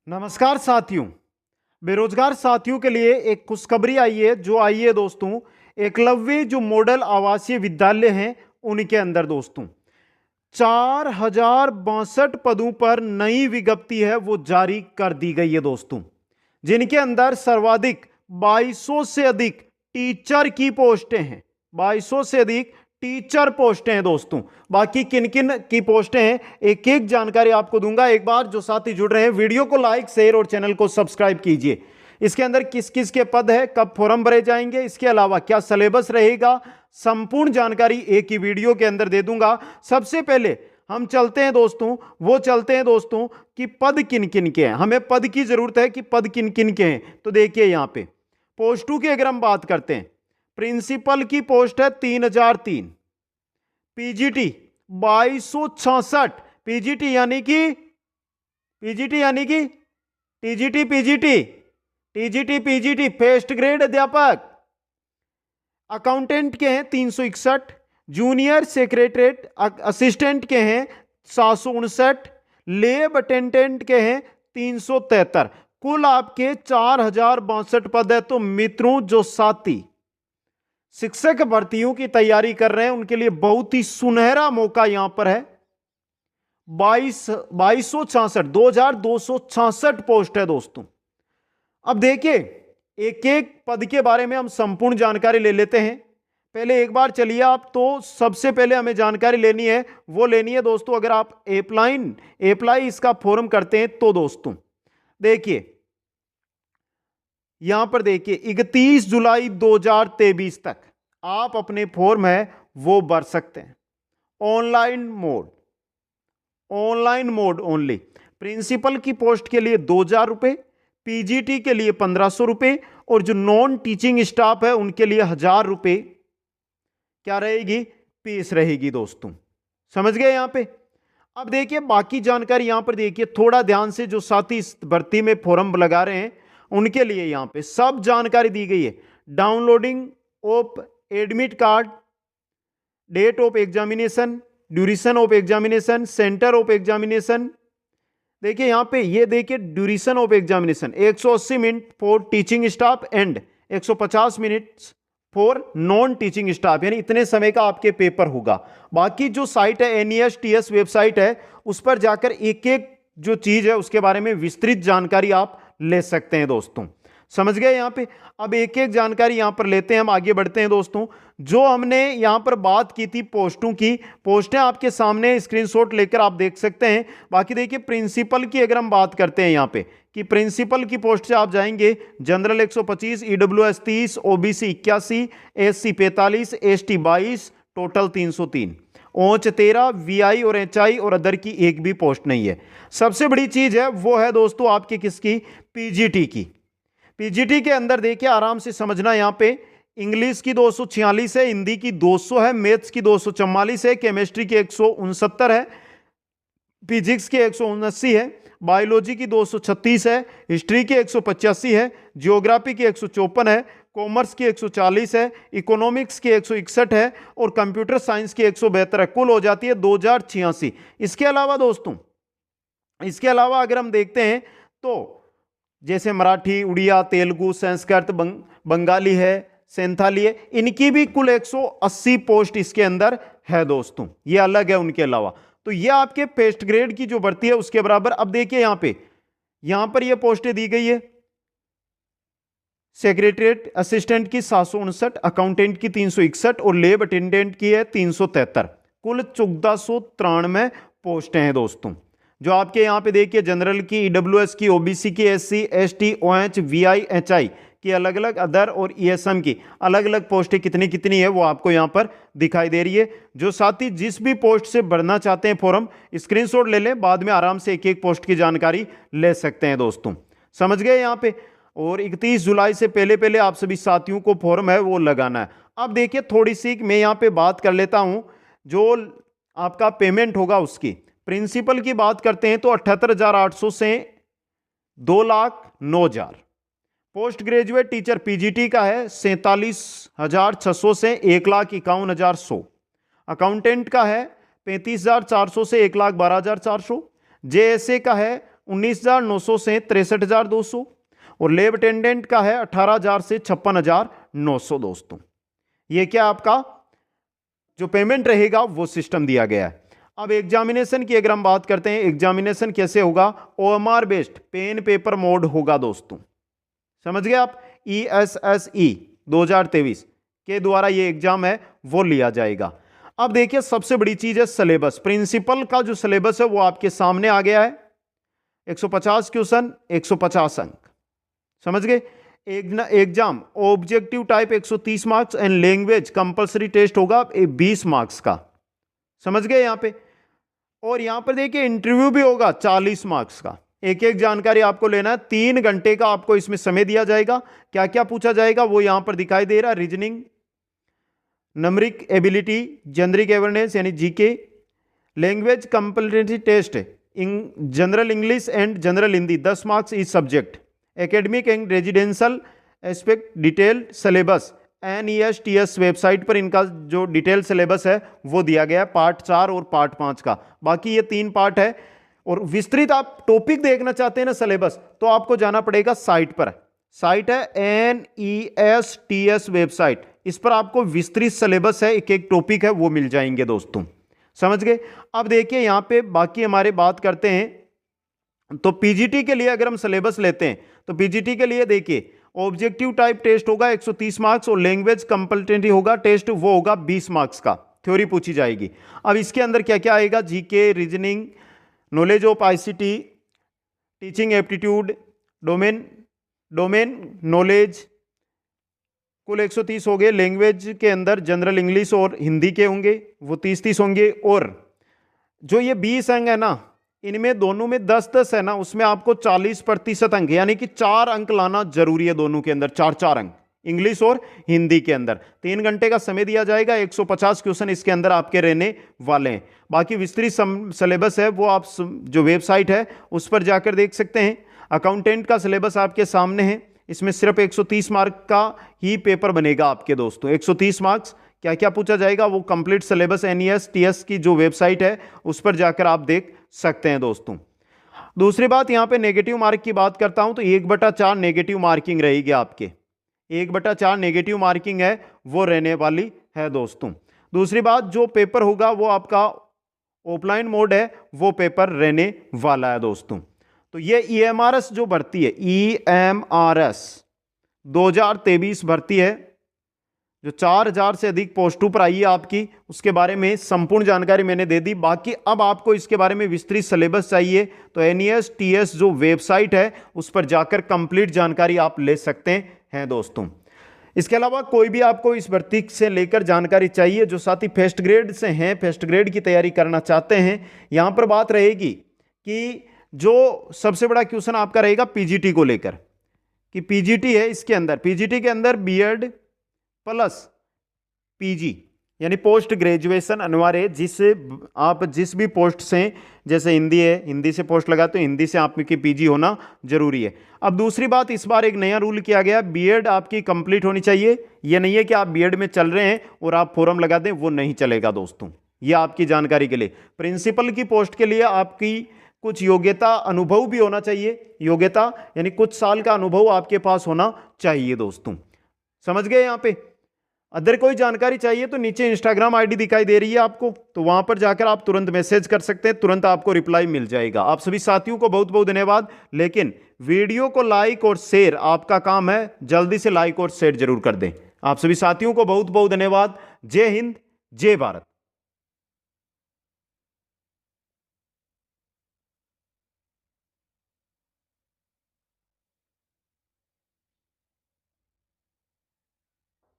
नमस्कार साथियों। बेरोजगार साथियों के लिए एक खुशखबरी आई है जो आई है दोस्तों, एकलव्य जो मॉडल आवासीय विद्यालय हैं उनके अंदर दोस्तों 4062 पदों पर नई विज्ञप्ति है वो जारी कर दी गई है दोस्तों, जिनके अंदर सर्वाधिक 2200 से अधिक टीचर की पोस्टें हैं। 2200 से अधिक टीचर पोस्टें हैं दोस्तों। बाकी किन किन की पोस्टें हैं एक एक जानकारी आपको दूंगा। एक बार जो साथी जुड़ रहे हैं वीडियो को लाइक शेयर और चैनल को सब्सक्राइब कीजिए। इसके अंदर किस किस के पद है, कब फॉर्म भरे जाएंगे, इसके अलावा क्या सिलेबस रहेगा, संपूर्ण जानकारी एक ही वीडियो के अंदर दे दूंगा। सबसे पहले हम चलते हैं दोस्तों कि पद किन किन के हैं। हमें पद की जरूरत है कि पद किन किन के हैं। तो देखिए यहां पे पोस्टों की अगर हम बात करते हैं, प्रिंसिपल की पोस्ट है 3003, पीजीटी 2266, पीजीटी यानी कि टीजीटी फर्स्ट ग्रेड अध्यापक। अकाउंटेंट के हैं 361, जूनियर सेक्रेटरीट असिस्टेंट के हैं 759, लेब अटेंडेंट के हैं 373। कुल आपके 4062 पद है। तो मित्रों जो साथी शिक्षक भर्तियों की तैयारी कर रहे हैं उनके लिए बहुत ही सुनहरा मौका यहां पर है। 2266 पोस्ट है दोस्तों। अब देखिए एक एक पद के बारे में हम संपूर्ण जानकारी ले लेते हैं। पहले एक बार चलिए आप, तो सबसे पहले हमें जानकारी लेनी है दोस्तों, अगर आप अप्लाई इसका फॉर्म करते हैं तो दोस्तों देखिए यहां पर देखिए 31 जुलाई 2023 तक आप अपने फॉर्म है वो भर सकते हैं। Online mode only. प्रिंसिपल की पोस्ट के लिए 2000 रुपए, पीजीटी के लिए 1500 रुपए और जो नॉन टीचिंग स्टाफ है उनके लिए 1000 रुपए क्या रहेगी, फीस रहेगी दोस्तों। समझ गए यहां पे। अब देखिए बाकी जानकारी यहां पर देखिए थोड़ा ध्यान से, जो साथी इस भर्ती में फॉर्म लगा रहे हैं उनके लिए यहां पे सब जानकारी दी गई है। Downloading of admit card, date of examination, duration of examination, centre of examination. देखिए यहां पे ये देखिए duration of examination 180 minute for teaching staff and 150 minute for non teaching staff, यानी इतने समय का आपके पेपर होगा। बाकी जो साइट है NESTS वेबसाइट है, उस पर जाकर एक एक जो चीज है उसके बारे में विस्तृत जानकारी आप ले सकते हैं दोस्तों। समझ गए यहां पे। अब एक एक जानकारी यहां पर लेते हैं, हम आगे बढ़ते हैं दोस्तों। जो हमने यहां पर बात की थी पोस्टों की, पोस्टें आपके सामने स्क्रीनशॉट लेकर आप देख सकते हैं। बाकी देखिए प्रिंसिपल की अगर हम बात करते हैं यहां पे कि प्रिंसिपल की पोस्ट से आप जाएंगे general 125, EWS 30, OBC 81, SC 45, ST 22, total 303, OH 13, VI और HI और अदर की एक भी पोस्ट नहीं है। सबसे बड़ी चीज है वो है दोस्तों आपकी किसकी, पीजीटी की। पीजीटी के अंदर देखिए आराम से समझना, यहां पे इंग्लिश की 246 है, हिंदी की 200 है, मैथ्स की 244 है, केमिस्ट्री की 169 है, फिजिक्स की 179 है, बायोलॉजी की 236 है, हिस्ट्री की 185 है, जियोग्राफी की 154 है, कॉमर्स की 140 है, इकोनॉमिक्स की 161 है और कंप्यूटर साइंस की 172 है। कुल हो जाती है 2086। इसके अलावा दोस्तों अगर हम देखते हैं तो जैसे मराठी, उड़िया, तेलुगु, संस्कृत, बंगाली है, सेंथाली है, इनकी भी कुल 180 पोस्ट इसके अंदर है दोस्तों। ये अलग है उनके अलावा। तो ये आपके फर्स्ट ग्रेड की जो भर्ती है उसके बराबर। अब देखिए यहां पर ये पोस्टें दी गई है। सेक्रेटरीट असिस्टेंट की 759, अकाउंटेंट की 361 और लेब अटेंडेंट की है 373। कुल 1493 पोस्टें हैं दोस्तों। जो आपके यहां पे देखिए जनरल की, EWS की, OBC की, SC ST OH VI HI की अलग अलग, अदर और ESM की अलग अलग पोस्टें कितनी है वो आपको यहां पर दिखाई दे रही है। जो साथी जिस भी पोस्ट से भरना चाहते हैं फॉर्म, स्क्रीनशॉट ले लें, बाद में आराम से एक एक पोस्ट की जानकारी ले सकते हैं दोस्तों। समझ गए यहां पे। और 31 जुलाई से पहले आप सभी साथियों को फॉर्म है वो लगाना है। अब देखिए थोड़ी सी मैं यहां पे बात कर लेता हूं जो आपका पेमेंट होगा उसकी। प्रिंसिपल की बात करते हैं तो 78,800 से 2,09,000। पोस्ट ग्रेजुएट टीचर पीजीटी का है 47,600 से 1,51,100। अकाउंटेंट का है 35,400 से 1,12,400। जेएसए का है 19,900 से 63,200 और लेब अटेंडेंट का है 18,000 से 56,900 दोस्तों। ये क्या आपका जो पेमेंट रहेगा वो सिस्टम दिया गया है। अब एग्जामिनेशन की अगर हम बात करते हैं, एग्जामिनेशन कैसे होगा, OMR based pen paper mode होगा दोस्तों, समझ गए आप। ESSE 2023 के द्वारा ये एग्जाम है वो लिया जाएगा। अब देखिए सबसे बड़ी चीज है सिलेबस। प्रिंसिपल का जो सिलेबस है वो आपके सामने आ गया है। 150 क्वेश्चन, 150 अंक, समझ गए। Exam objective type 130 marks and language compulsory test होगा 20 मार्क्स का, समझ गए यहां पे। और यहां पर देखिए इंटरव्यू भी होगा 40 मार्क्स का। एक एक जानकारी आपको लेना है, 3 घंटे का आपको इसमें समय दिया जाएगा। क्या क्या पूछा जाएगा वो यहां पर दिखाई दे रहा है। Reasoning, numeric ability, generic awareness यानी GK, language compulsory test, general English and general Hindi 10 marks इस subject, academic and residential aspect detailed syllabus. NESTS website पर इनका जो डिटेल सिलेबस है वो दिया गया है, पार्ट 4 और पार्ट 5 का। बाकी ये 3 पार्ट है। और विस्तृत आप टॉपिक देखना चाहते हैं ना सिलेबस, तो आपको जाना पड़ेगा साइट पर। साइट है NESTS वेबसाइट, इस पर आपको विस्तृत सिलेबस है, एक एक टॉपिक है वो मिल जाएंगे दोस्तों, समझ गए। अब देखिए यहां पे बाकी हमारे बात करते हैं। तो पीजीटी के लिए अगर हम सिलेबस लेते हैं तो पीजीटी के लिए देखिए ऑब्जेक्टिव टाइप टेस्ट होगा 130 मार्क्स और लैंग्वेज कंपलसरी होगा टेस्ट, वो होगा 20 मार्क्स का, थ्योरी पूछी जाएगी। अब इसके अंदर क्या क्या आएगा, GK, reasoning, knowledge of ICT, teaching aptitude, domain knowledge, कुल 130 हो गए। लैंग्वेज के अंदर जनरल इंग्लिश और हिंदी के होंगे, वो 30-30 होंगे। और जो ये 20 अंक है ना, इनमें दोनों में 10-10 है ना, उसमें आपको 40% अंक, यानी कि 4 अंक लाना जरूरी है दोनों के अंदर, 4-4 अंक इंग्लिश और हिंदी के अंदर। 3 घंटे का समय दिया जाएगा, 150 क्वेश्चन इसके अंदर आपके रहने वाले हैं। बाकी विस्तृत सिलेबस है वो आप जो वेबसाइट है उस पर जाकर देख सकते हैं। अकाउंटेंट का सिलेबस आपके सामने है, इसमें सिर्फ 130 मार्क का ही पेपर बनेगा आपके दोस्तों। 130 मार्क्स, क्या क्या पूछा जाएगा वो कंप्लीट सिलेबस NESTS की जो वेबसाइट है उस पर जाकर आप देख सकते हैं दोस्तों। दूसरी बात यहां पे नेगेटिव मार्क की बात करता हूं तो 1/4 नेगेटिव मार्किंग रहेगी आपके, 1/4 नेगेटिव मार्किंग है वो रहने वाली है दोस्तों। दूसरी बात, जो पेपर होगा वो आपका ऑफलाइन मोड है, वो पेपर रहने वाला है दोस्तों। तो ये EMRS जो भर्ती है, EMRS 2023 भर्ती है जो 4000 से अधिक पोस्टों पर आई है आपकी, उसके बारे में संपूर्ण जानकारी मैंने दे दी। बाकी अब आपको इसके बारे में विस्तृत सिलेबस चाहिए तो NESTS जो वेबसाइट है उस पर जाकर कंप्लीट जानकारी आप ले सकते हैं दोस्तों। इसके अलावा कोई भी आपको इस भर्ती से लेकर जानकारी चाहिए, जो साथी फर्स्ट ग्रेड से हैं, फर्स्ट ग्रेड की तैयारी करना चाहते हैं, यहां पर बात रहेगी कि जो सबसे बड़ा क्वेश्चन आपका रहेगा पीजीटी को लेकर, कि पीजीटी है, इसके अंदर पीजीटी के अंदर बीएड प्लस पीजी यानी पोस्ट ग्रेजुएशन अनिवार्य है। जिससे आप जिस भी पोस्ट से, जैसे हिंदी है, हिंदी से पोस्ट लगाते हो, हिंदी से आपकी पीजी होना जरूरी है। अब दूसरी बात, इस बार एक नया रूल किया गया, बीएड आपकी कंप्लीट होनी चाहिए। यह नहीं है कि आप बीएड में चल रहे हैं और आप फॉर्म लगा दें, वो नहीं चलेगा दोस्तों। ये आपकी जानकारी के लिए, प्रिंसिपल की पोस्ट के लिए आपकी कुछ योग्यता, अनुभव भी होना चाहिए। योग्यता यानी कुछ साल का अनुभव आपके पास होना चाहिए दोस्तों, समझ गए। यहां पे अदर कोई जानकारी चाहिए तो नीचे इंस्टाग्राम आईडी दिखाई दे रही है आपको, तो वहां पर जाकर आप तुरंत मैसेज कर सकते हैं, तुरंत आपको रिप्लाई मिल जाएगा। आप सभी साथियों को बहुत बहुत धन्यवाद। लेकिन वीडियो को लाइक और शेयर आपका काम है, जल्दी से लाइक और शेयर जरूर कर दें। आप सभी साथियों को बहुत बहुत धन्यवाद। जय हिंद, जय भारत।